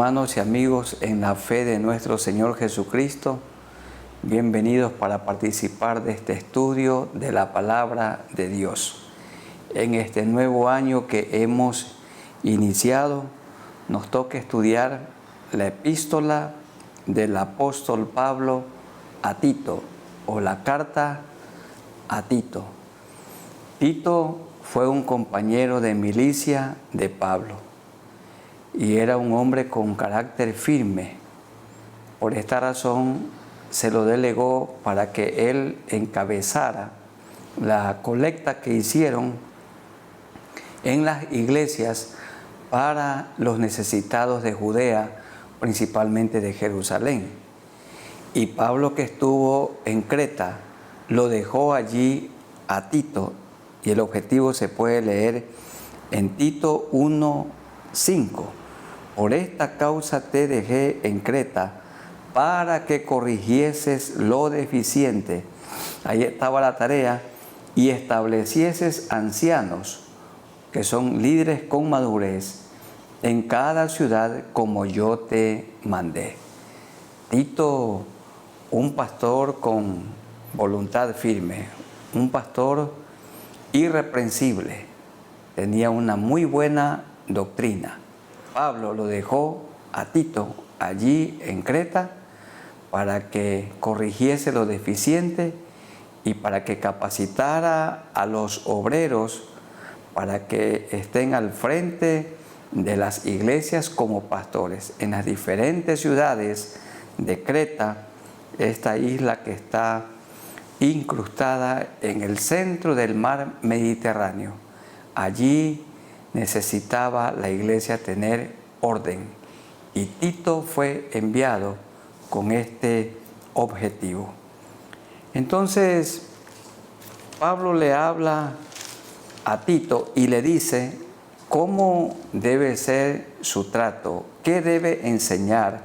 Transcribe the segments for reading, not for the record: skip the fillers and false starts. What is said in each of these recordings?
Hermanos y amigos en la fe de nuestro Señor Jesucristo, bienvenidos para participar de este estudio de la Palabra de Dios. En este nuevo año que hemos iniciado, nos toca estudiar la epístola del apóstol Pablo a Tito, o la carta a Tito. Tito fue un compañero de milicia de Pablo y era un hombre con carácter firme. Por esta razón se lo delegó para que él encabezara la colecta que hicieron en las iglesias para los necesitados de Judea, principalmente de Jerusalén. Y Pablo, que estuvo en Creta, lo dejó allí a Tito, y el objetivo se puede leer en Tito 1:5. Por esta causa te dejé en Creta, para que corrigieses lo deficiente. Ahí estaba la tarea, y establecieses ancianos, que son líderes con madurez, en cada ciudad como yo te mandé. Tito, un pastor con voluntad firme, un pastor irreprensible, tenía una muy buena doctrina. Pablo lo dejó a Tito allí en Creta para que corrigiese lo deficiente y para que capacitara a los obreros para que estén al frente de las iglesias como pastores en las diferentes ciudades de Creta, esta isla que está incrustada en el centro del mar Mediterráneo. Allí necesitaba la iglesia tener orden, y Tito fue enviado con este objetivo. Entonces, Pablo le habla a Tito y le dice cómo debe ser su trato, qué debe enseñar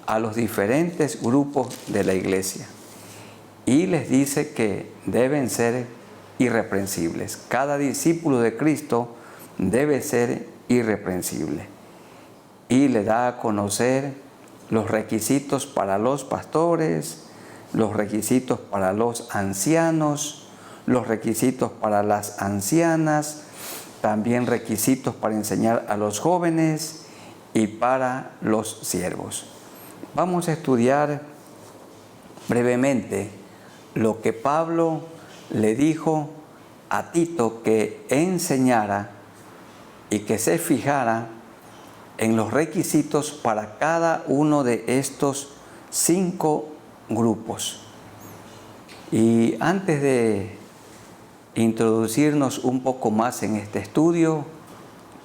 a los diferentes grupos de la iglesia. Y les dice que deben ser irreprensibles. Cada discípulo de Cristo debe ser irreprensible. Y le da a conocer los requisitos para los pastores, los requisitos para los ancianos, los requisitos para las ancianas, también requisitos para enseñar a los jóvenes y para los siervos. Vamos a estudiar brevemente lo que Pablo le dijo a Tito que enseñara y que se fijara en los requisitos para cada uno de estos 5 grupos. Y antes de introducirnos un poco más en este estudio,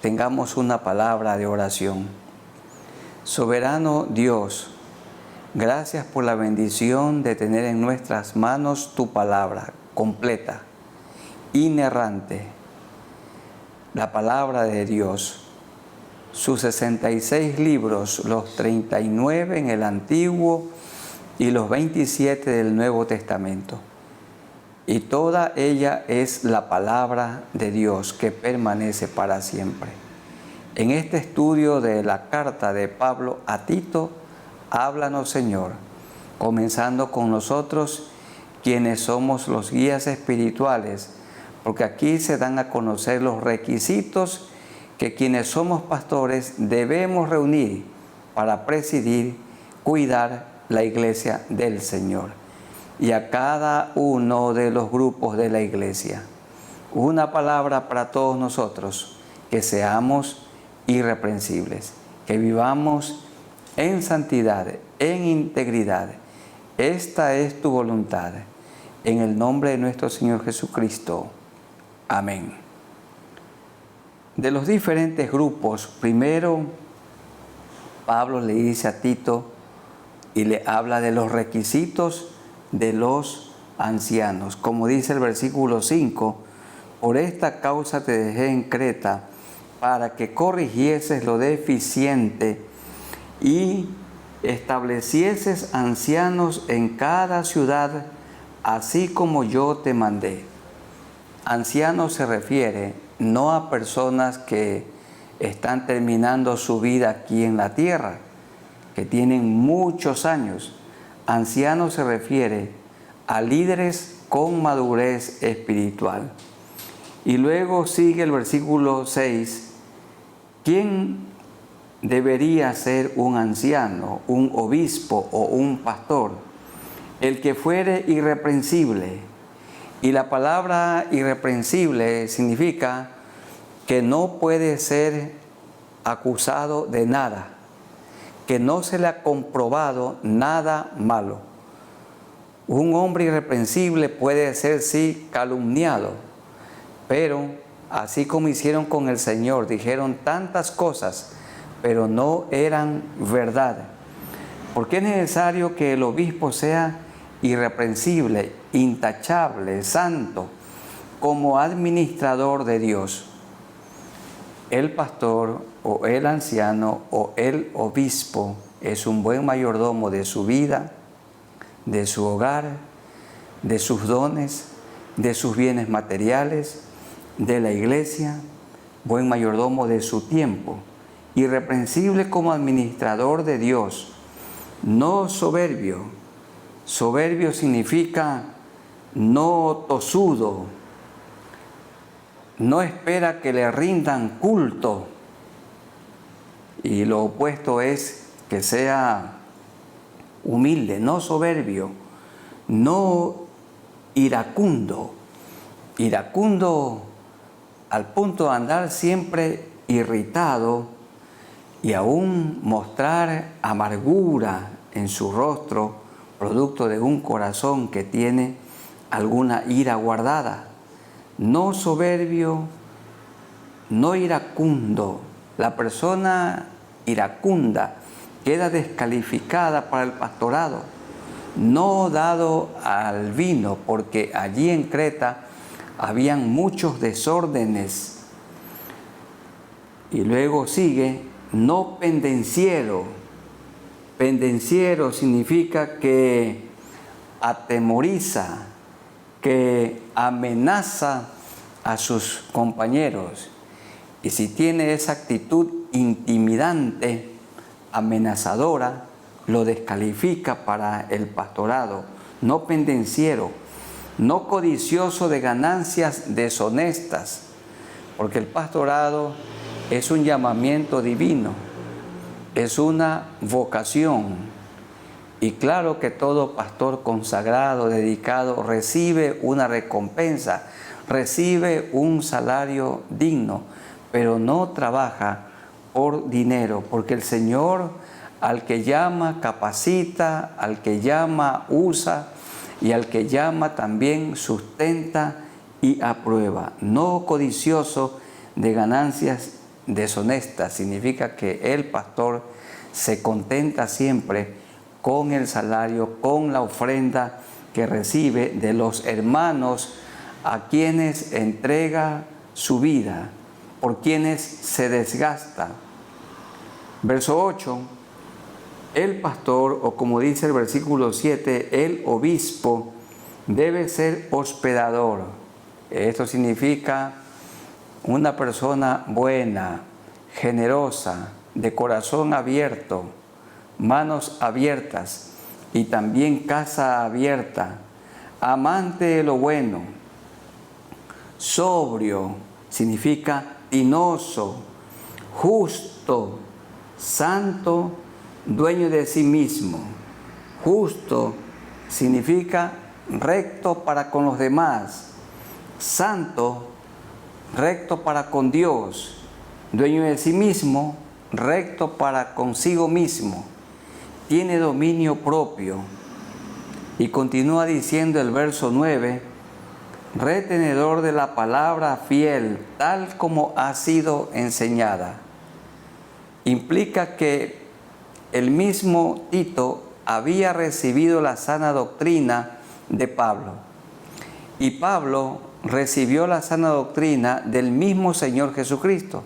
tengamos una palabra de oración. Soberano Dios, gracias por la bendición de tener en nuestras manos tu palabra completa, inerrante, la palabra de Dios, sus 66 libros, los 39 en el Antiguo y los 27 del Nuevo Testamento. Y toda ella es la palabra de Dios que permanece para siempre. En este estudio de la carta de Pablo a Tito, háblanos, Señor, comenzando con nosotros, quienes somos los guías espirituales, porque aquí se dan a conocer los requisitos que quienes somos pastores debemos reunir para presidir, cuidar la iglesia del Señor. Y a cada uno de los grupos de la iglesia, una palabra para todos nosotros: que seamos irreprensibles, que vivamos en santidad, en integridad. Esta es tu voluntad. En el nombre de nuestro Señor Jesucristo. Amén. De los diferentes grupos, primero Pablo le dice a Tito y le habla de los requisitos de los ancianos. Como dice el versículo 5, por esta causa te dejé en Creta, para que corrigieses lo deficiente y establecieses ancianos en cada ciudad, así como yo te mandé. Anciano se refiere no a personas que están terminando su vida aquí en la tierra, que tienen muchos años. Ancianos se refiere a líderes con madurez espiritual. Y luego sigue el versículo 6. ¿Quién debería ser un anciano, un obispo o un pastor? El que fuere irreprensible. Y la palabra irreprensible significa que no puede ser acusado de nada, que no se le ha comprobado nada malo. Un hombre irreprensible puede ser, sí, calumniado, pero así como hicieron con el Señor, dijeron tantas cosas, pero no eran verdad. Porque es necesario que el obispo sea irreprensible, intachable, santo, como administrador de Dios. El pastor o el anciano o el obispo es un buen mayordomo de su vida, de su hogar, de sus dones, de sus bienes materiales, de la iglesia, buen mayordomo de su tiempo, irreprensible como administrador de Dios, no soberbio. Soberbio significa no tosudo, no espera que le rindan culto, y lo opuesto es que sea humilde, no soberbio, no iracundo. Iracundo al punto de andar siempre irritado y aún mostrar amargura en su rostro, producto de un corazón que tiene alguna ira guardada. No soberbio, no iracundo. La persona iracunda queda descalificada para el pastorado. No dado al vino, porque allí en Creta habían muchos desórdenes. Y luego sigue, no pendenciero. Pendenciero significa que atemoriza, que amenaza a sus compañeros. Y si tiene esa actitud intimidante, amenazadora, lo descalifica para el pastorado. No pendenciero, no codicioso de ganancias deshonestas, porque el pastorado es un llamamiento divino, es una vocación. Y claro que todo pastor consagrado, dedicado, recibe una recompensa, recibe un salario digno, pero no trabaja por dinero, porque el Señor al que llama capacita, al que llama usa y al que llama también sustenta y aprueba. No codicioso de ganancias deshonestas, significa que el pastor se contenta siempre con el salario, con la ofrenda que recibe de los hermanos a quienes entrega su vida, por quienes se desgasta. Verso 8, el pastor, o como dice el versículo 7, el obispo debe ser hospedador. Esto significa una persona buena, generosa, de corazón abierto, manos abiertas y también casa abierta, amante de lo bueno, sobrio, significa tinoso, justo, santo, dueño de sí mismo. Justo significa recto para con los demás, santo, recto para con Dios, dueño de sí mismo, recto para consigo mismo, tiene dominio propio. Y continúa diciendo el verso 9, retenedor de la palabra fiel, tal como ha sido enseñada. Implica que el mismo Tito había recibido la sana doctrina de Pablo. Y Pablo recibió la sana doctrina del mismo Señor Jesucristo.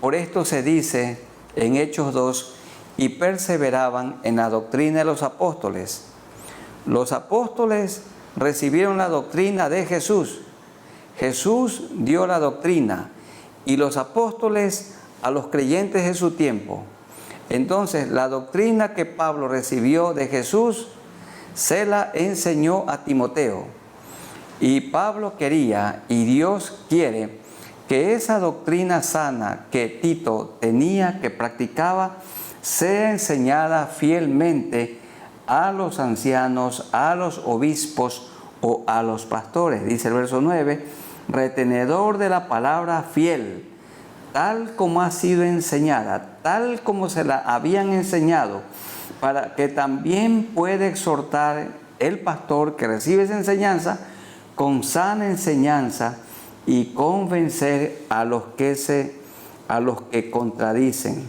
Por esto se dice en Hechos 2, y perseveraban en la doctrina de los apóstoles. Los apóstoles recibieron la doctrina de Jesús. Jesús dio la doctrina y los apóstoles a los creyentes de su tiempo. Entonces, la doctrina que Pablo recibió de Jesús se la enseñó a Timoteo. Y Pablo quería, y Dios quiere, que esa doctrina sana que Tito tenía, que practicaba, sea enseñada fielmente a los ancianos, a los obispos o a los pastores. Dice el verso 9, retenedor de la palabra fiel, tal como ha sido enseñada, tal como se la habían enseñado, para que también pueda exhortar el pastor que recibe esa enseñanza con sana enseñanza y convencer a los que contradicen,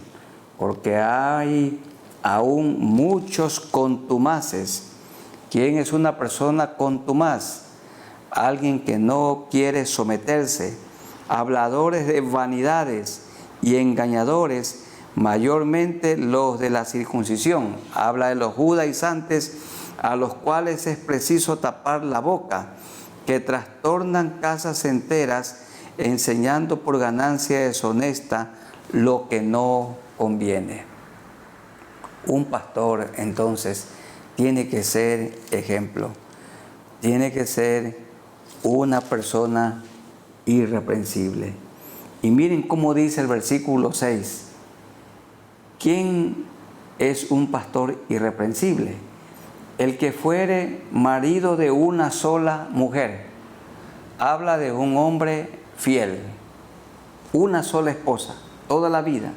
porque hay aún muchos contumaces. ¿Quién es una persona contumaz? Alguien que no quiere someterse, habladores de vanidades y engañadores, mayormente los de la circuncisión. Habla de los judaizantes, a los cuales es preciso tapar la boca, que trastornan casas enteras, enseñando por ganancia deshonesta lo que no conviene. Un pastor, entonces, tiene que ser ejemplo, tiene que ser una persona irreprensible. Y miren cómo dice el versículo 6. ¿Quién es un pastor irreprensible? El que fuere marido de una sola mujer. Habla de un hombre fiel, una sola esposa, toda la vida.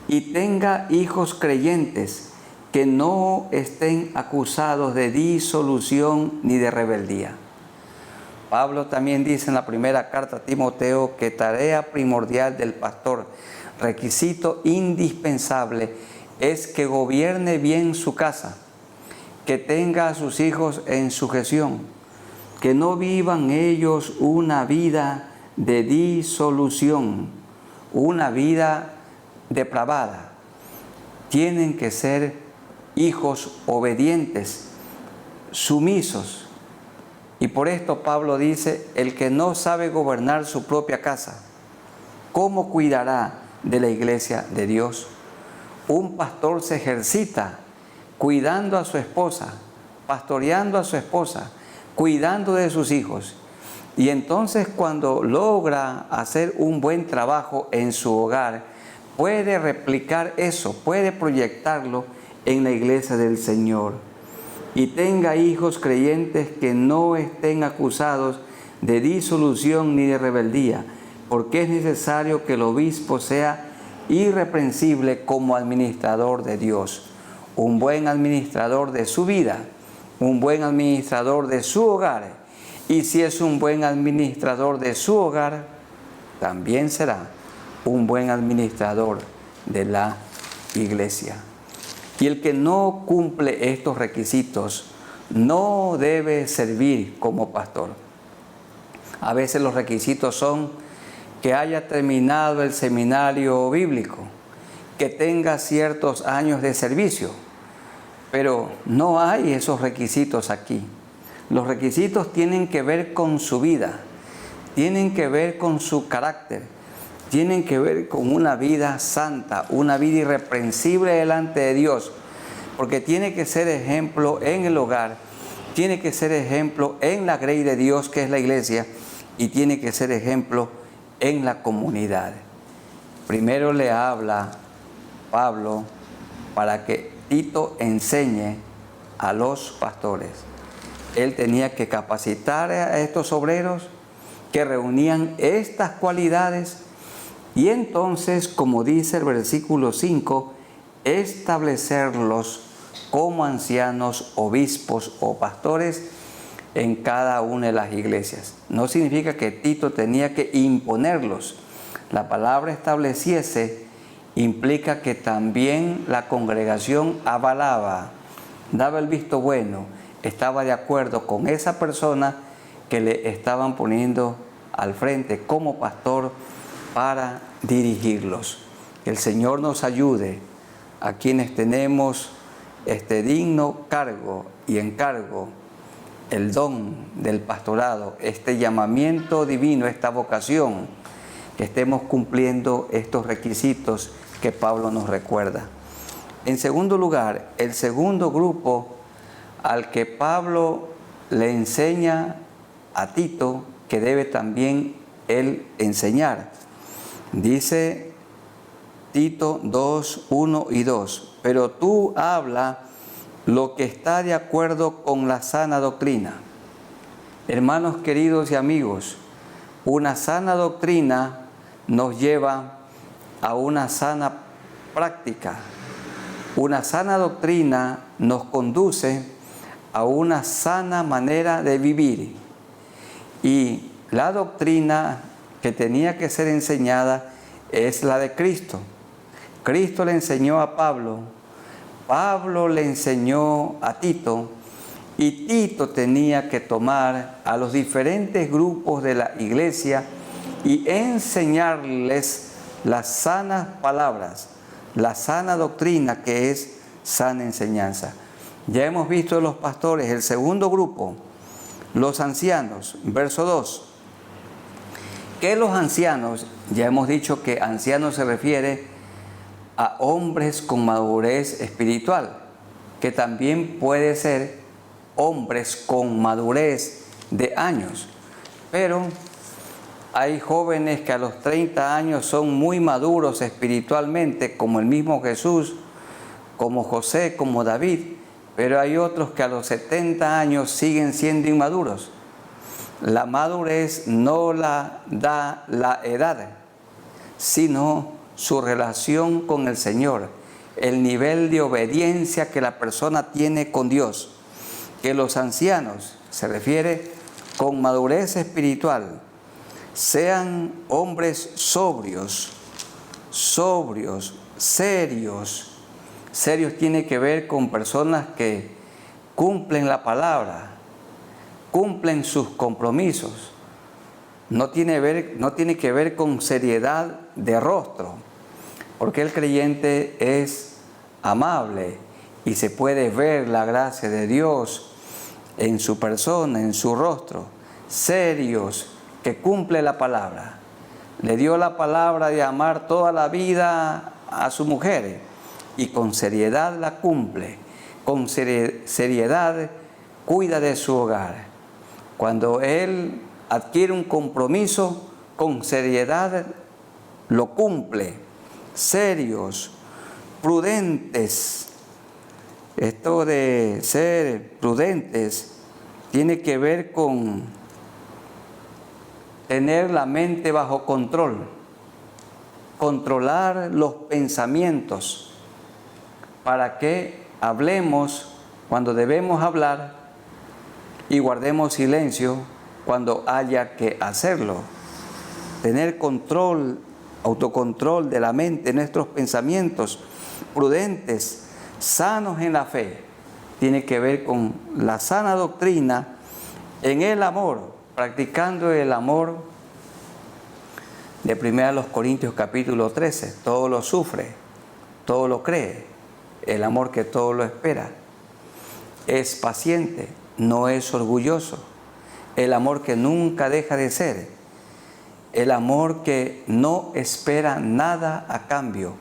Y tenga hijos creyentes que no estén acusados de disolución ni de rebeldía. Pablo también dice en la primera carta a Timoteo que tarea primordial del pastor, requisito indispensable, es que gobierne bien su casa, que tenga a sus hijos en sujeción, que no vivan ellos una vida de disolución, una vida depravada. Tienen que ser hijos obedientes, sumisos. Y por esto Pablo dice, el que no sabe gobernar su propia casa, ¿cómo cuidará de la iglesia de Dios? Un pastor se ejercita cuidando a su esposa, pastoreando a su esposa, cuidando de sus hijos. Y entonces cuando logra hacer un buen trabajo en su hogar, puede replicar eso, puede proyectarlo en la iglesia del Señor. Y tenga hijos creyentes que no estén acusados de disolución ni de rebeldía, porque es necesario que el obispo sea irreprensible como administrador de Dios, un buen administrador de su vida, un buen administrador de su hogar. Y si es un buen administrador de su hogar, también será un buen administrador de la iglesia. Y el que no cumple estos requisitos no debe servir como pastor. A veces los requisitos son que haya terminado el seminario bíblico, que tenga ciertos años de servicio, pero no hay esos requisitos aquí. Los requisitos tienen que ver con su vida, tienen que ver con su carácter, tienen que ver con una vida santa, una vida irreprensible delante de Dios, porque tiene que ser ejemplo en el hogar, tiene que ser ejemplo en la grey de Dios que es la iglesia, y tiene que ser ejemplo en la comunidad. Primero le habla Pablo para que Tito enseñe a los pastores. Él tenía que capacitar a estos obreros que reunían estas cualidades y entonces, como dice el versículo 5, establecerlos como ancianos, obispos o pastores en cada una de las iglesias. No significa que Tito tenía que imponerlos. La palabra estableciese implica que también la congregación avalaba, daba el visto bueno, estaba de acuerdo con esa persona que le estaban poniendo al frente como pastor para dirigirlos. Que el Señor nos ayude a quienes tenemos este digno cargo y encargo, el don del pastorado, este llamamiento divino, esta vocación, que estemos cumpliendo estos requisitos que Pablo nos recuerda. En segundo lugar, el segundo grupo al que Pablo le enseña a Tito que debe también él enseñar. Dice Tito 2, 1 y 2, pero tú habla lo que está de acuerdo con la sana doctrina. Hermanos queridos y amigos, una sana doctrina nos lleva a una sana práctica. Una sana doctrina nos conduce a una sana manera de vivir. Y la doctrina que tenía que ser enseñada es la de Cristo. Cristo le enseñó a Pablo, Pablo le enseñó a Tito, y Tito tenía que tomar a los diferentes grupos de la iglesia y enseñarles las sanas palabras, la sana doctrina que es sana enseñanza. Ya hemos visto los pastores, el segundo grupo, los ancianos, verso 2. Que los ancianos, ya hemos dicho que ancianos se refiere a hombres con madurez espiritual, que también puede ser hombres con madurez de años, pero hay jóvenes que a los 30 años son muy maduros espiritualmente, como el mismo Jesús, como José, como David, pero hay otros que a los 70 años siguen siendo inmaduros. La madurez no la da la edad, sino su relación con el Señor, el nivel de obediencia que la persona tiene con Dios. Que los ancianos, se refiere con madurez espiritual, sean hombres sobrios, serios. Serios tiene que ver con personas que cumplen la palabra, cumplen sus compromisos. No tiene que ver con seriedad de rostro, porque el creyente es amable y se puede ver la gracia de Dios en su persona, en su rostro. Serios, que cumple la palabra. Le dio la palabra de amar toda la vida a su mujer y con seriedad la cumple. Con seriedad cuida de su hogar. Cuando él adquiere un compromiso, con seriedad lo cumple. Serios, prudentes. Esto de ser prudentes tiene que ver con tener la mente bajo control, controlar los pensamientos para que hablemos cuando debemos hablar y guardemos silencio cuando haya que hacerlo. Tener control, autocontrol de la mente, nuestros pensamientos, prudentes, sanos en la fe, tiene que ver con la sana doctrina en el amor, practicando el amor de 1 Corintios capítulo 13, todo lo sufre, todo lo cree, el amor que todo lo espera, es paciente, no es orgulloso, el amor que nunca deja de ser, el amor que no espera nada a cambio,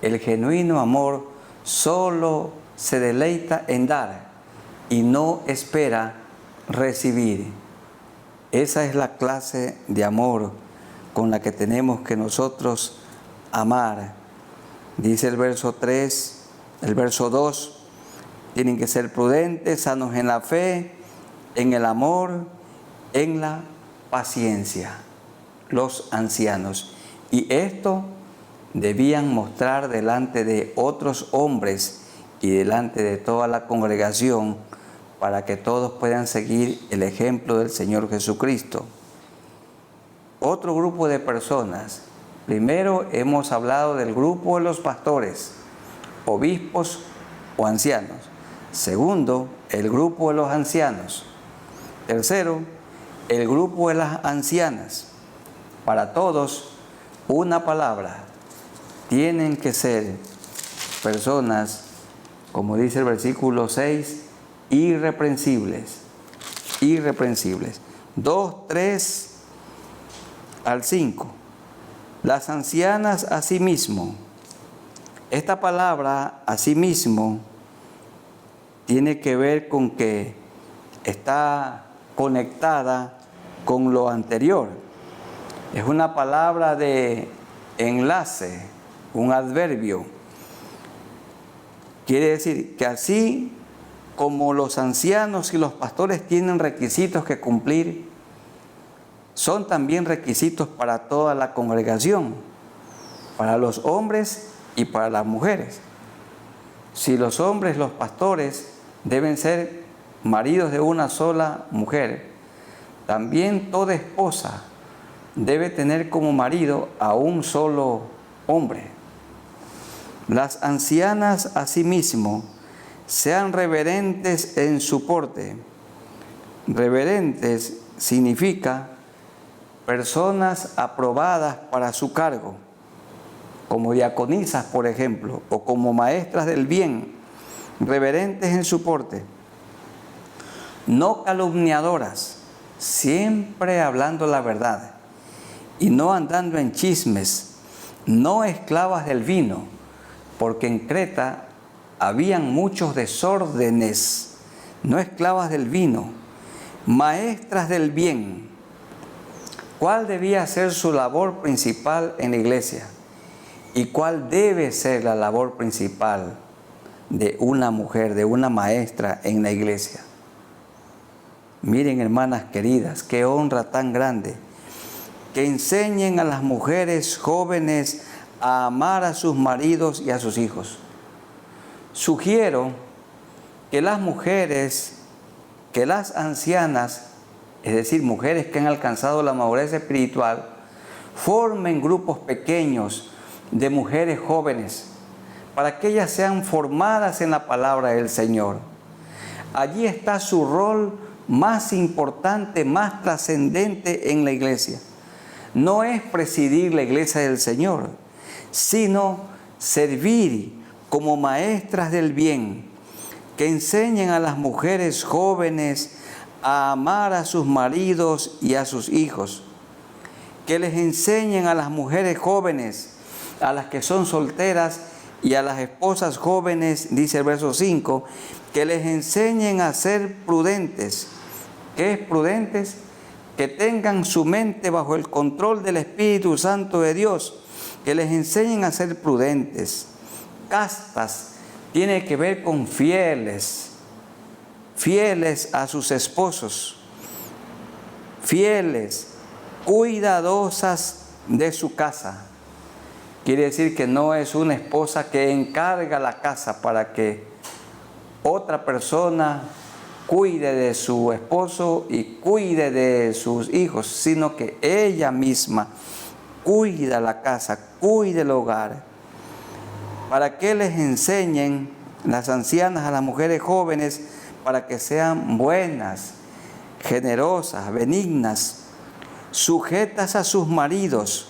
el genuino amor solo se deleita en dar y no espera recibir. Esa es la clase de amor con la que tenemos que nosotros amar. Dice el verso 3, el verso 2, tienen que ser prudentes, sanos en la fe, en el amor, en la paciencia, los ancianos. Y esto debían mostrar delante de otros hombres y delante de toda la congregación para que todos puedan seguir el ejemplo del Señor Jesucristo. Otro grupo de personas. Primero hemos hablado del grupo de los pastores, obispos o ancianos. Segundo, el grupo de los ancianos. Tercero, el grupo de las ancianas. Para todos, una palabra. Tienen que ser personas, como dice el versículo 6, irreprensibles. 2, 3 al 5. Las ancianas asimismo. Esta palabra asimismo tiene que ver con que está conectada con lo anterior. Es una palabra de enlace, un adverbio. Quiere decir que así como los ancianos y los pastores tienen requisitos que cumplir, son también requisitos para toda la congregación, para los hombres y para las mujeres. Si los hombres, los pastores, deben ser maridos de una sola mujer, también toda esposa debe tener como marido a un solo hombre. Las ancianas asimismo sean reverentes en su porte. Reverentes significa personas aprobadas para su cargo, como diaconisas, por ejemplo, o como maestras del bien, reverentes en su porte. No calumniadoras, siempre hablando la verdad y no andando en chismes, no esclavas del vino, porque en Creta habían muchos desórdenes, no esclavas del vino, maestras del bien. ¿Cuál debía ser su labor principal en la iglesia? ¿Y cuál debe ser la labor principal de una mujer, de una maestra en la iglesia? Miren, hermanas queridas, qué honra tan grande, que enseñen a las mujeres jóvenes a amar a sus maridos y a sus hijos. Sugiero que las mujeres, que las ancianas, es decir, mujeres que han alcanzado la madurez espiritual, formen grupos pequeños de mujeres jóvenes, para que ellas sean formadas en la palabra del Señor. Allí está su rol más importante, más trascendente en la iglesia. No es presidir la iglesia del Señor, sino servir como maestras del bien, que enseñen a las mujeres jóvenes a amar a sus maridos y a sus hijos, que les enseñen a las mujeres jóvenes, a las que son solteras y a las esposas jóvenes, dice el verso 5, que les enseñen a ser prudentes. ¿Qué es prudentes? Que tengan su mente bajo el control del Espíritu Santo de Dios, que les enseñen a ser prudentes. Castas tiene que ver con fieles, fieles a sus esposos, fieles, cuidadosas de su casa. Quiere decir que no es una esposa que encarga la casa para que otra persona cuide de su esposo y cuide de sus hijos, sino que ella misma cuida la casa, cuide el hogar, para que les enseñen las ancianas a las mujeres jóvenes para que sean buenas, generosas, benignas, sujetas a sus maridos,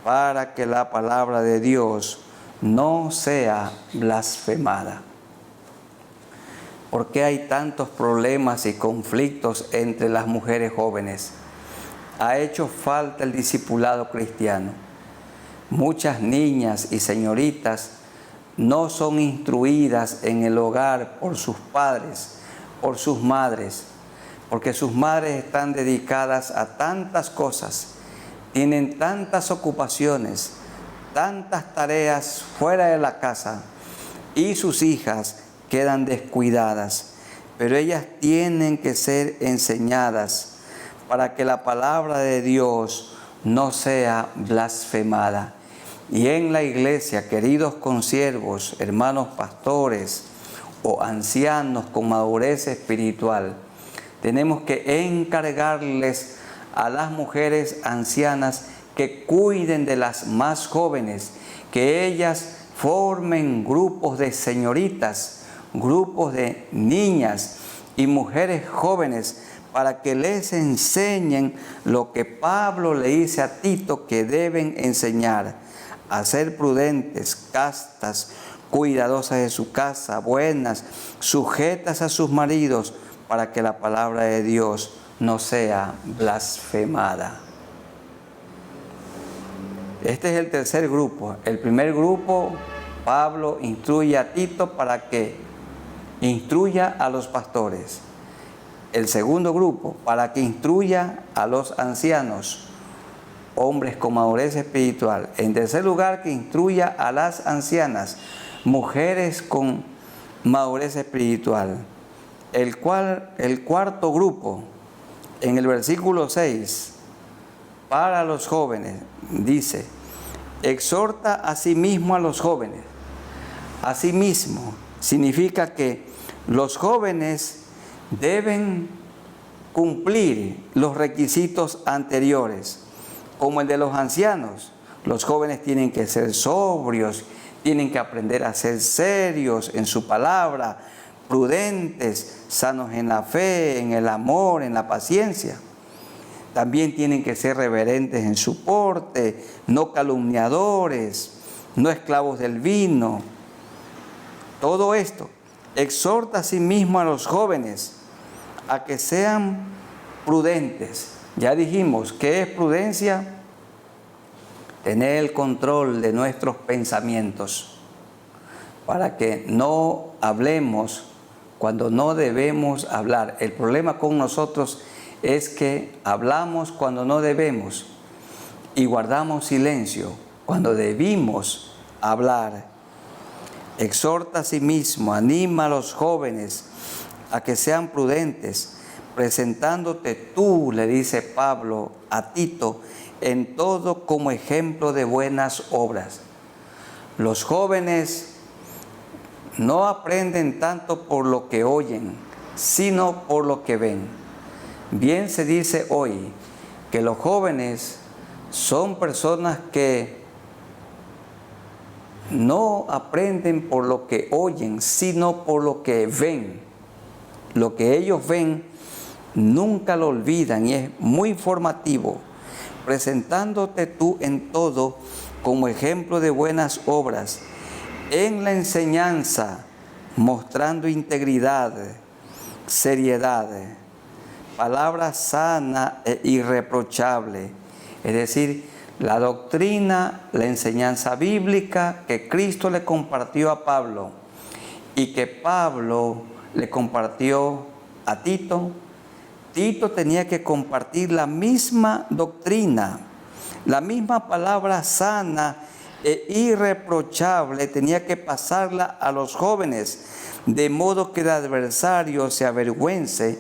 para que la palabra de Dios no sea blasfemada. ¿Por qué hay tantos problemas y conflictos entre las mujeres jóvenes? Ha hecho falta el discipulado cristiano. Muchas niñas y señoritas no son instruidas en el hogar por sus padres, por sus madres, porque sus madres están dedicadas a tantas cosas, tienen tantas ocupaciones, tantas tareas fuera de la casa, y sus hijas quedan descuidadas, pero ellas tienen que ser enseñadas para que la palabra de Dios no sea blasfemada. Y en la iglesia, queridos consiervos, hermanos pastores o ancianos con madurez espiritual, tenemos que encargarles a las mujeres ancianas que cuiden de las más jóvenes, que ellas formen grupos de señoritas, grupos de niñas y mujeres jóvenes, para que les enseñen lo que Pablo le dice a Tito que deben enseñar: a ser prudentes, castas, cuidadosas de su casa, buenas, sujetas a sus maridos, para que la palabra de Dios no sea blasfemada. Este es el tercer grupo. El primer grupo, Pablo instruye a Tito para que instruya a los pastores. El segundo grupo, para que instruya a los ancianos, hombres con madurez espiritual. En tercer lugar, que instruya a las ancianas, mujeres con madurez espiritual. El cuarto grupo, en el versículo 6, para los jóvenes, dice, exhorta a sí mismo a los jóvenes. Asimismo, significa que los jóvenes deben cumplir los requisitos anteriores, como el de los ancianos. Los jóvenes tienen que ser sobrios, tienen que aprender a ser serios en su palabra, prudentes, sanos en la fe, en el amor, en la paciencia. También tienen que ser reverentes en su porte, no calumniadores, no esclavos del vino. Todo esto exhorta a sí mismo a los jóvenes a que sean prudentes. Ya dijimos, ¿qué es prudencia? Tener el control de nuestros pensamientos para que no hablemos cuando no debemos hablar. El problema con nosotros es que hablamos cuando no debemos y guardamos silencio cuando debimos hablar. Exhorta a sí mismo, anima a los jóvenes a que sean prudentes, presentándote tú, le dice Pablo a Tito, en todo como ejemplo de buenas obras. Los jóvenes no aprenden tanto por lo que oyen, sino por lo que ven. Bien se dice hoy que los jóvenes son personas que no aprenden por lo que oyen, sino por lo que ven. Lo que ellos ven nunca lo olvidan y es muy formativo, presentándote tú en todo como ejemplo de buenas obras, en la enseñanza, mostrando integridad, seriedad, palabra sana e irreprochable, es decir, la doctrina, la enseñanza bíblica que Cristo le compartió a Pablo y que Pablo le compartió a Tito. Tito tenía que compartir la misma doctrina, la misma palabra sana e irreprochable, tenía que pasarla a los jóvenes, de modo que el adversario se avergüence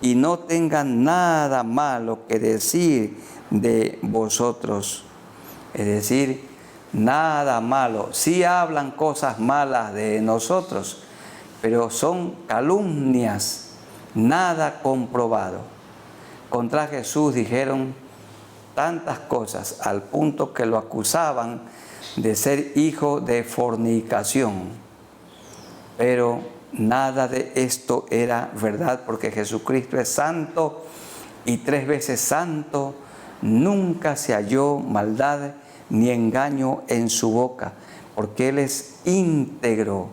y no tenga nada malo que decir de vosotros. Es decir, nada malo. Sí hablan cosas malas de nosotros, pero son calumnias, nada comprobado. Contra Jesús dijeron tantas cosas al punto que lo acusaban de ser hijo de fornicación. Pero nada de esto era verdad, porque Jesucristo es santo y 3 veces santo. Nunca se halló maldad ni engaño en su boca, porque Él es íntegro,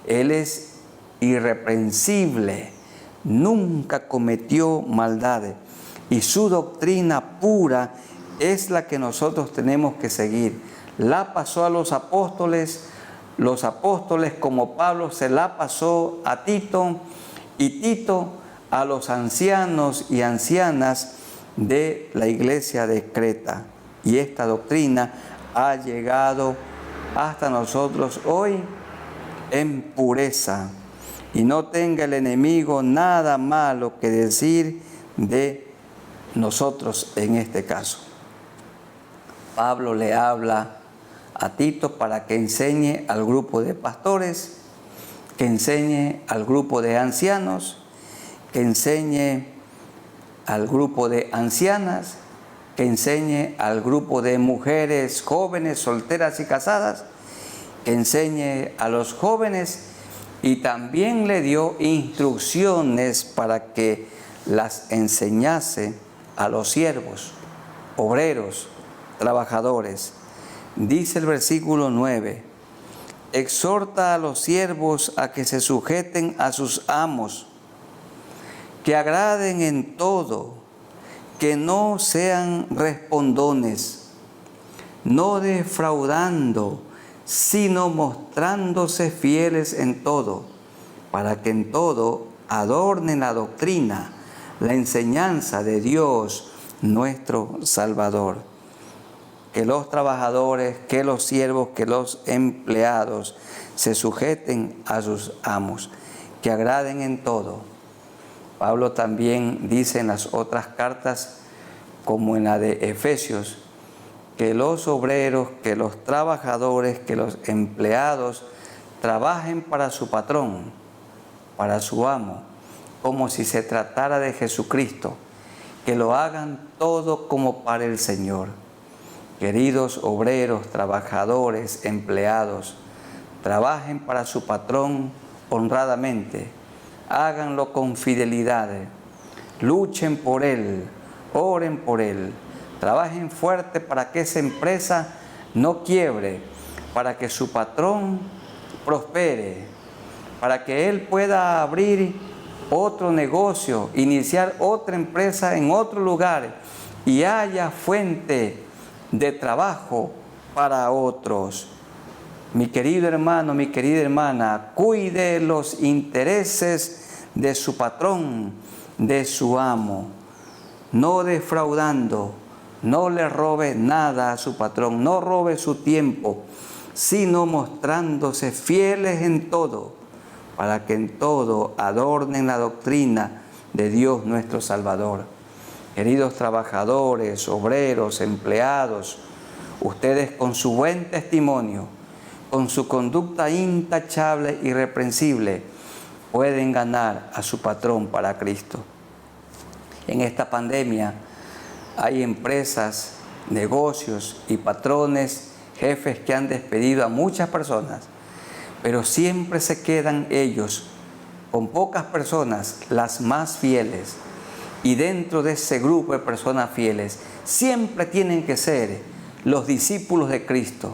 Él es irreprensible, nunca cometió maldad. Y su doctrina pura es la que nosotros tenemos que seguir. La pasó a los apóstoles como Pablo se la pasó a Tito, y Tito a los ancianos y ancianas de la iglesia de Creta. Y esta doctrina ha llegado hasta nosotros hoy en pureza, y no tenga el enemigo nada malo que decir de nosotros en este caso. Pablo le habla a Tito para que enseñe al grupo de pastores, que enseñe al grupo de ancianos, que enseñe al grupo de ancianas, que enseñe al grupo de mujeres jóvenes, solteras y casadas, que enseñe a los jóvenes, y también le dio instrucciones para que las enseñase a los siervos, obreros, trabajadores. Dice el versículo 9, exhorta a los siervos a que se sujeten a sus amos, que agraden en todo, que no sean respondones, no defraudando, sino mostrándose fieles en todo, para que en todo adornen la doctrina, la enseñanza de Dios nuestro Salvador. Que los trabajadores, que los siervos, que los empleados se sujeten a sus amos, que agraden en todo. Pablo también dice en las otras cartas, como en la de Efesios, que los obreros, que los trabajadores, que los empleados trabajen para su patrón, para su amo, como si se tratara de Jesucristo, que lo hagan todo como para el Señor. Queridos obreros, trabajadores, empleados, trabajen para su patrón honradamente, háganlo con fidelidad, luchen por él, oren por él, trabajen fuerte para que esa empresa no quiebre, para que su patrón prospere, para que él pueda abrir otro negocio, iniciar otra empresa en otro lugar y haya fuente de trabajo para otros. Mi querido hermano, mi querida hermana, cuide los intereses de su patrón, de su amo, no defraudando, no le robe nada a su patrón, no robe su tiempo, sino mostrándose fieles en todo, para que en todo adornen la doctrina de Dios nuestro Salvador. Queridos trabajadores, obreros, empleados, ustedes con su buen testimonio, con su conducta intachable y irreprensible, pueden ganar a su patrón para Cristo. En esta pandemia hay empresas, negocios y patrones, jefes que han despedido a muchas personas, pero siempre se quedan ellos con pocas personas, las más fieles. Y dentro de ese grupo de personas fieles, siempre tienen que ser los discípulos de Cristo.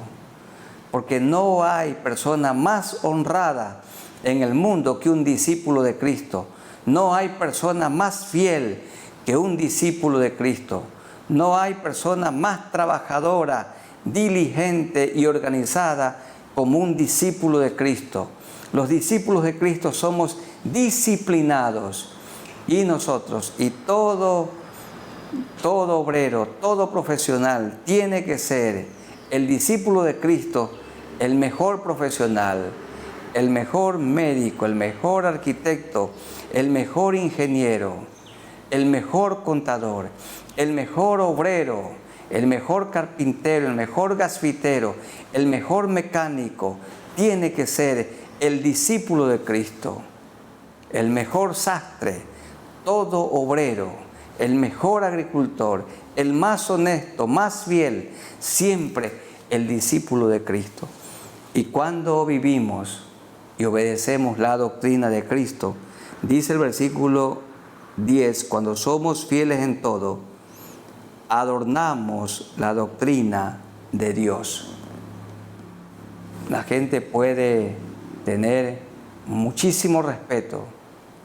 Porque no hay persona más honrada en el mundo que un discípulo de Cristo. No hay persona más fiel que un discípulo de Cristo. No hay persona más trabajadora, diligente y organizada como un discípulo de Cristo. Los discípulos de Cristo somos disciplinados. Y nosotros, y todo obrero, todo profesional tiene que ser el discípulo de Cristo, el mejor profesional, el mejor médico, el mejor arquitecto, el mejor ingeniero, el mejor contador, el mejor obrero, el mejor carpintero, el mejor gasfitero, el mejor mecánico. Tiene que ser el discípulo de Cristo, el mejor sastre, todo obrero, el mejor agricultor, el más honesto, más fiel, siempre el discípulo de Cristo. Y cuando vivimos y obedecemos la doctrina de Cristo, dice el versículo 10, cuando somos fieles en todo, adornamos la doctrina de Dios. La gente puede tener muchísimo respeto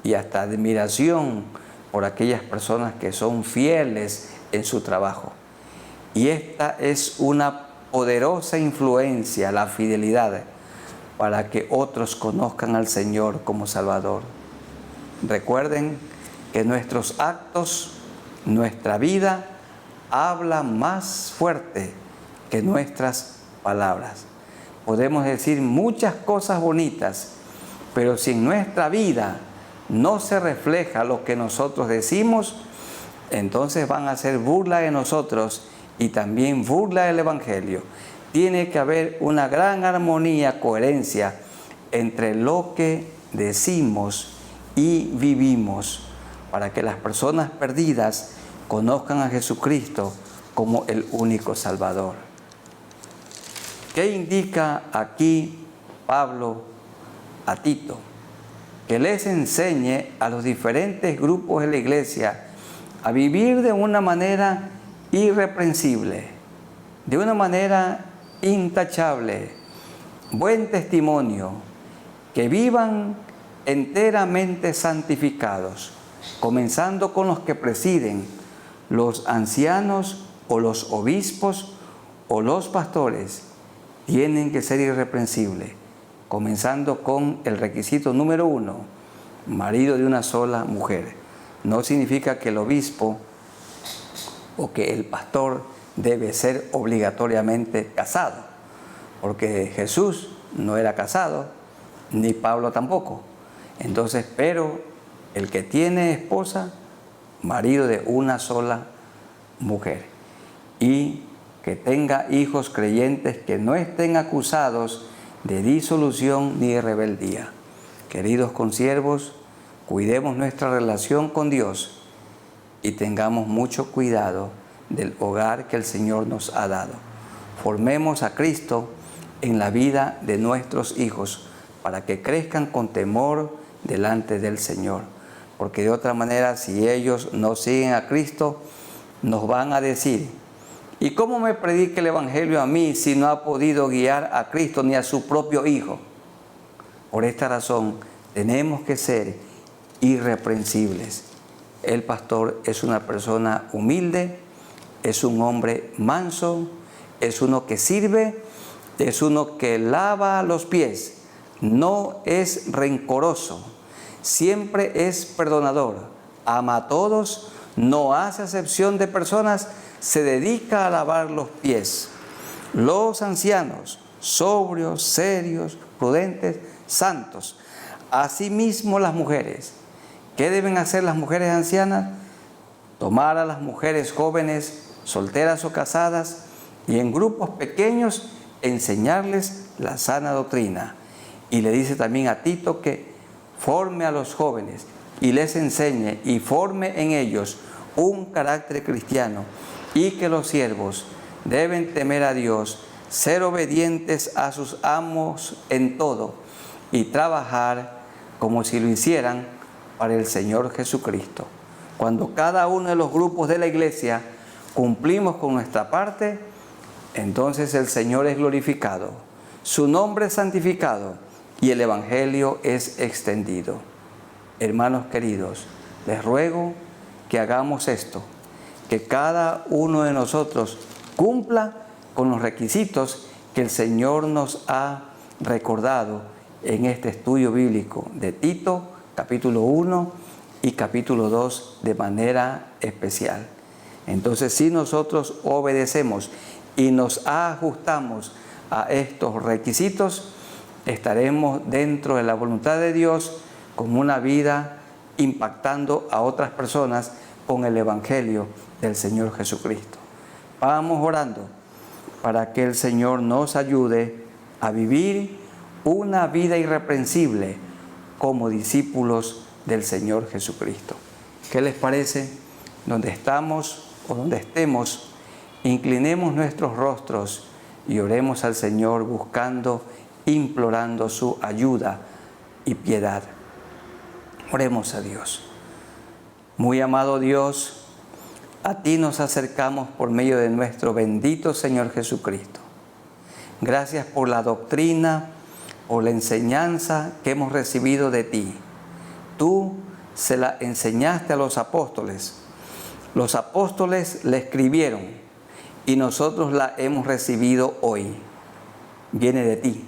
y hasta admiración por aquellas personas que son fieles en su trabajo. Y esta es una poderosa influencia, la fidelidad, para que otros conozcan al Señor como Salvador. Recuerden que nuestros actos, nuestra vida, habla más fuerte que nuestras palabras. Podemos decir muchas cosas bonitas, pero si en nuestra vida no se refleja lo que nosotros decimos, entonces van a hacer burla de nosotros y también burla del Evangelio. Tiene que haber una gran armonía, coherencia entre lo que decimos y vivimos, para que las personas perdidas conozcan a Jesucristo como el único Salvador. ¿Qué indica aquí Pablo a Tito? Que les enseñe a los diferentes grupos de la iglesia a vivir de una manera irreprensible, de una manera intachable, buen testimonio, que vivan enteramente santificados, comenzando con los que presiden, los ancianos o los obispos o los pastores tienen que ser irreprensibles, comenzando con el requisito número 1, marido de una sola mujer. No significa que el obispo o que el pastor debe ser obligatoriamente casado, porque Jesús no era casado, ni Pablo tampoco. Entonces, pero el que tiene esposa, marido de una sola mujer, y que tenga hijos creyentes que no estén acusados de disolución ni de rebeldía. Queridos consiervos, cuidemos nuestra relación con Dios y tengamos mucho cuidado del hogar que el Señor nos ha dado. Formemos a Cristo en la vida de nuestros hijos para que crezcan con temor delante del Señor. Porque de otra manera, si ellos no siguen a Cristo, nos van a decir: ¿y cómo me predica el Evangelio a mí si no ha podido guiar a Cristo ni a su propio Hijo? Por esta razón, tenemos que ser irreprensibles. El pastor es una persona humilde, es un hombre manso, es uno que sirve, es uno que lava los pies, no es rencoroso, siempre es perdonador, ama a todos, no hace acepción de personas, se dedica a lavar los pies. Los ancianos, sobrios, serios, prudentes, santos. Asimismo las mujeres. ¿Qué deben hacer las mujeres ancianas? Tomar a las mujeres jóvenes, solteras o casadas, y en grupos pequeños enseñarles la sana doctrina. Y le dice también a Tito que forme a los jóvenes y les enseñe y forme en ellos un carácter cristiano, y que los siervos deben temer a Dios, ser obedientes a sus amos en todo y trabajar como si lo hicieran para el Señor Jesucristo. Cuando cada uno de los grupos de la iglesia cumplimos con nuestra parte, entonces el Señor es glorificado, su nombre es santificado y el Evangelio es extendido. Hermanos queridos, les ruego que hagamos esto, que cada uno de nosotros cumpla con los requisitos que el Señor nos ha recordado en este estudio bíblico de Tito, capítulo 1 y capítulo 2 de manera especial. Entonces, si nosotros obedecemos y nos ajustamos a estos requisitos, estaremos dentro de la voluntad de Dios con una vida impactando a otras personas con el Evangelio del Señor Jesucristo. Vamos orando para que el Señor nos ayude a vivir una vida irreprensible como discípulos del Señor Jesucristo. ¿Qué les parece? Donde estamos o donde estemos, inclinemos nuestros rostros y oremos al Señor buscando, implorando su ayuda y piedad. Oremos a Dios. Muy amado Dios, a ti nos acercamos por medio de nuestro bendito Señor Jesucristo. Gracias por la doctrina, por la enseñanza que hemos recibido de ti. Tú se la enseñaste a los apóstoles. Los apóstoles la escribieron y nosotros la hemos recibido hoy. Viene de ti.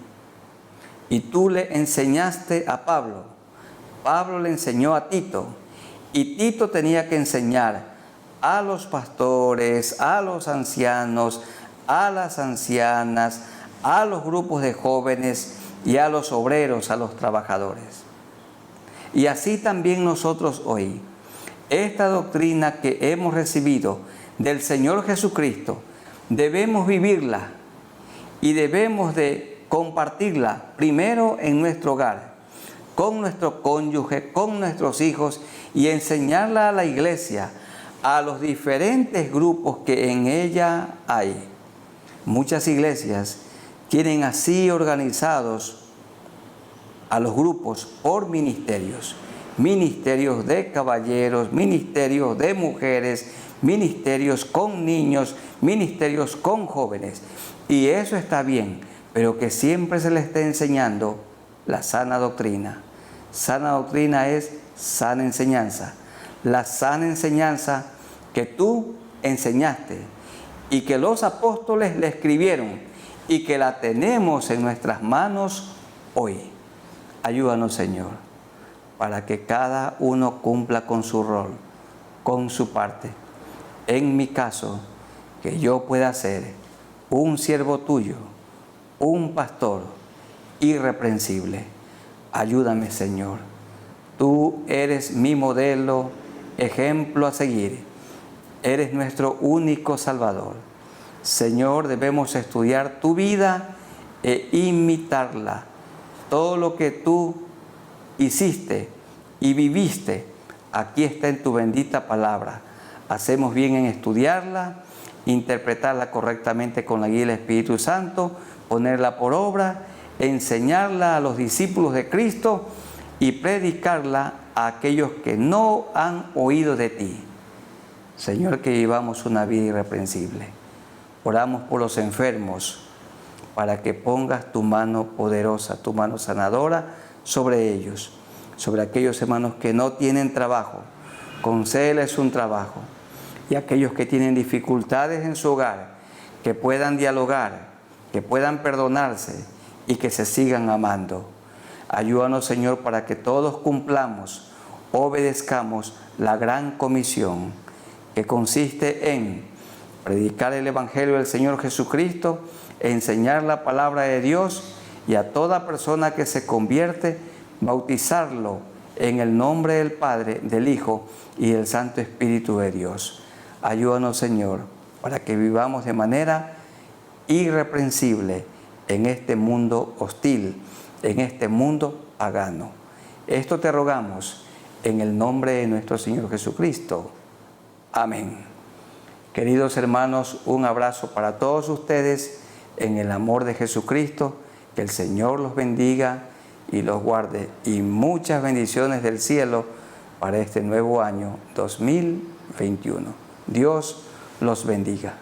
Y tú le enseñaste a Pablo. Pablo le enseñó a Tito. Y Tito tenía que enseñar a los pastores, a los ancianos, a las ancianas, a los grupos de jóvenes y a los obreros, a los trabajadores. Y así también nosotros hoy, esta doctrina que hemos recibido del Señor Jesucristo, debemos vivirla y debemos de compartirla primero en nuestro hogar, con nuestro cónyuge, con nuestros hijos, y enseñarla a la iglesia, a los diferentes grupos que en ella hay. Muchas iglesias tienen así organizados a los grupos por ministerios. Ministerios de caballeros, ministerios de mujeres, ministerios con niños, ministerios con jóvenes. Y eso está bien, pero que siempre se les esté enseñando la sana doctrina. Sana doctrina es sana enseñanza. La sana enseñanza que tú enseñaste y que los apóstoles le escribieron y que la tenemos en nuestras manos hoy. Ayúdanos, Señor, para que cada uno cumpla con su rol, con su parte. En mi caso, que yo pueda ser un siervo tuyo, un pastor irreprensible. Ayúdame, Señor. Tú eres mi modelo, ejemplo a seguir. Eres nuestro único Salvador. Señor, debemos estudiar tu vida e imitarla. Todo lo que tú hiciste y viviste, aquí está en tu bendita palabra. Hacemos bien en estudiarla, interpretarla correctamente con la guía del Espíritu Santo, ponerla por obra, enseñarla a los discípulos de Cristo y predicarla a aquellos que no han oído de ti. Señor, que vivamos una vida irreprensible. Oramos por los enfermos, para que pongas tu mano poderosa, tu mano sanadora sobre ellos, sobre aquellos hermanos que no tienen trabajo. Concédeles un trabajo. Y aquellos que tienen dificultades en su hogar, que puedan dialogar, que puedan perdonarse y que se sigan amando. Ayúdanos, Señor, para que todos cumplamos, obedezcamos la gran comisión que consiste en predicar el Evangelio del Señor Jesucristo, enseñar la palabra de Dios y a toda persona que se convierte, bautizarlo en el nombre del Padre, del Hijo y del Santo Espíritu de Dios. Ayúdanos, Señor, para que vivamos de manera irreprensible en este mundo hostil, en este mundo pagano. Esto te rogamos en el nombre de nuestro Señor Jesucristo. Amén. Queridos hermanos, un abrazo para todos ustedes en el amor de Jesucristo. Que el Señor los bendiga y los guarde, y muchas bendiciones del cielo para este nuevo año 2021. Dios los bendiga.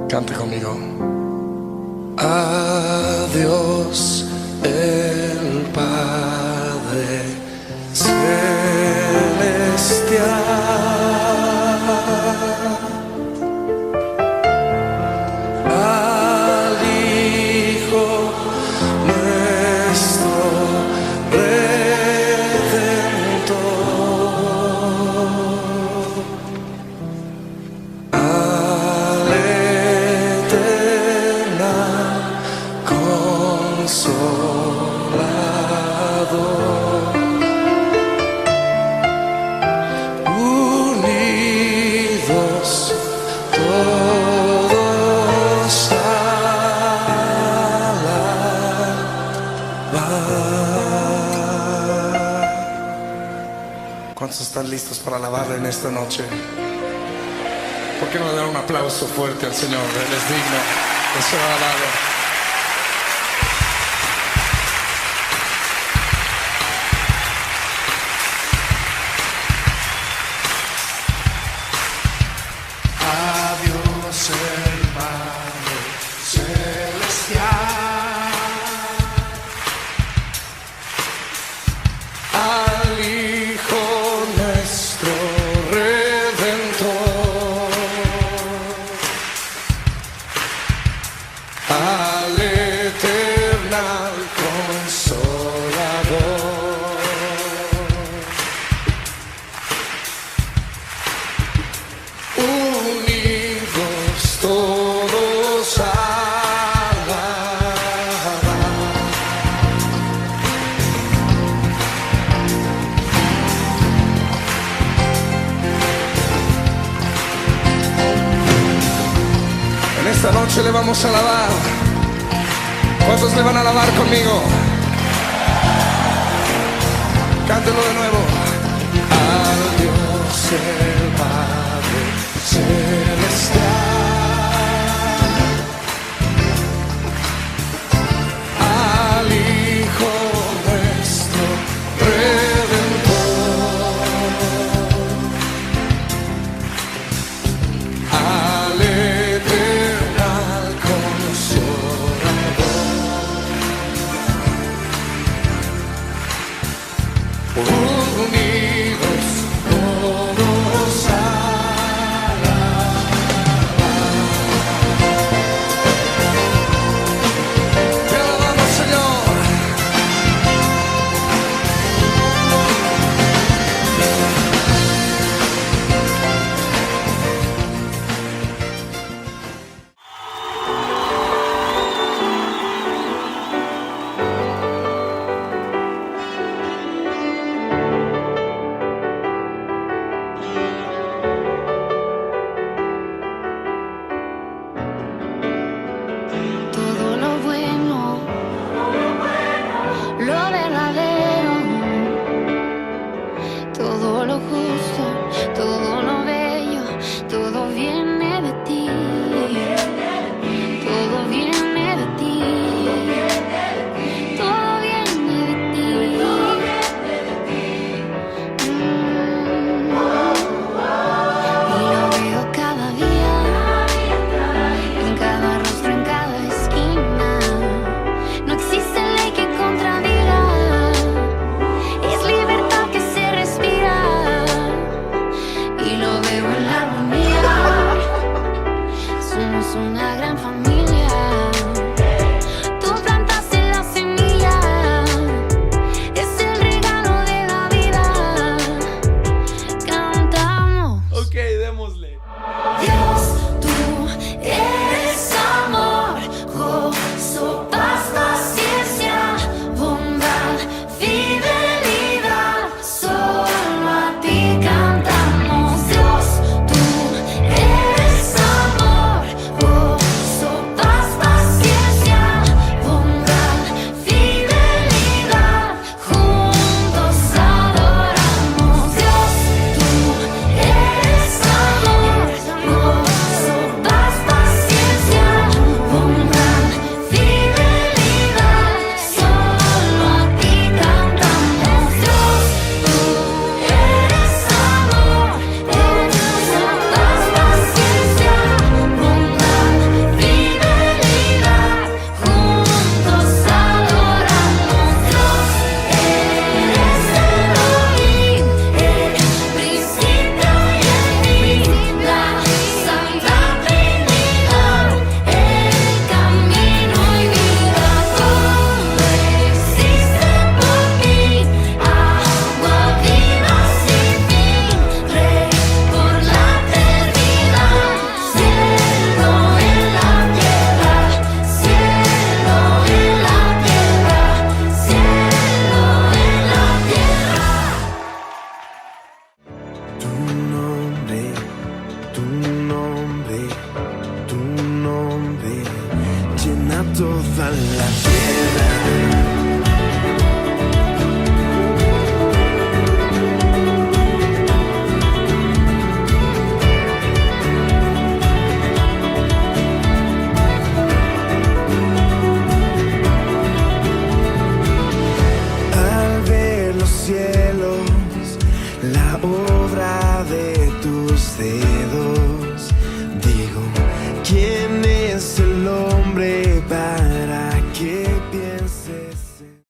Cante conmigo. A Dios el Padre celestial, al Hijo nuestro Redentor, al eterno Consolador, unidos todos a alabar. ¿Cuántos están listos para alabarle en esta noche? ¿Por qué no le dan un aplauso fuerte al Señor? Él es digno de ser alabado. A Dios el Padre celestial, al Hijo nuestro Redentor, al eterno Consolador, unidos todos a alabar. En esta noche le vamos a alabar. ¿Cuántos le van a alabar conmigo? Cántelo de nuevo. Al Dios el Padre celestial, al Hijo nuestro Redentor, al eterno Consolador, vivan la vida.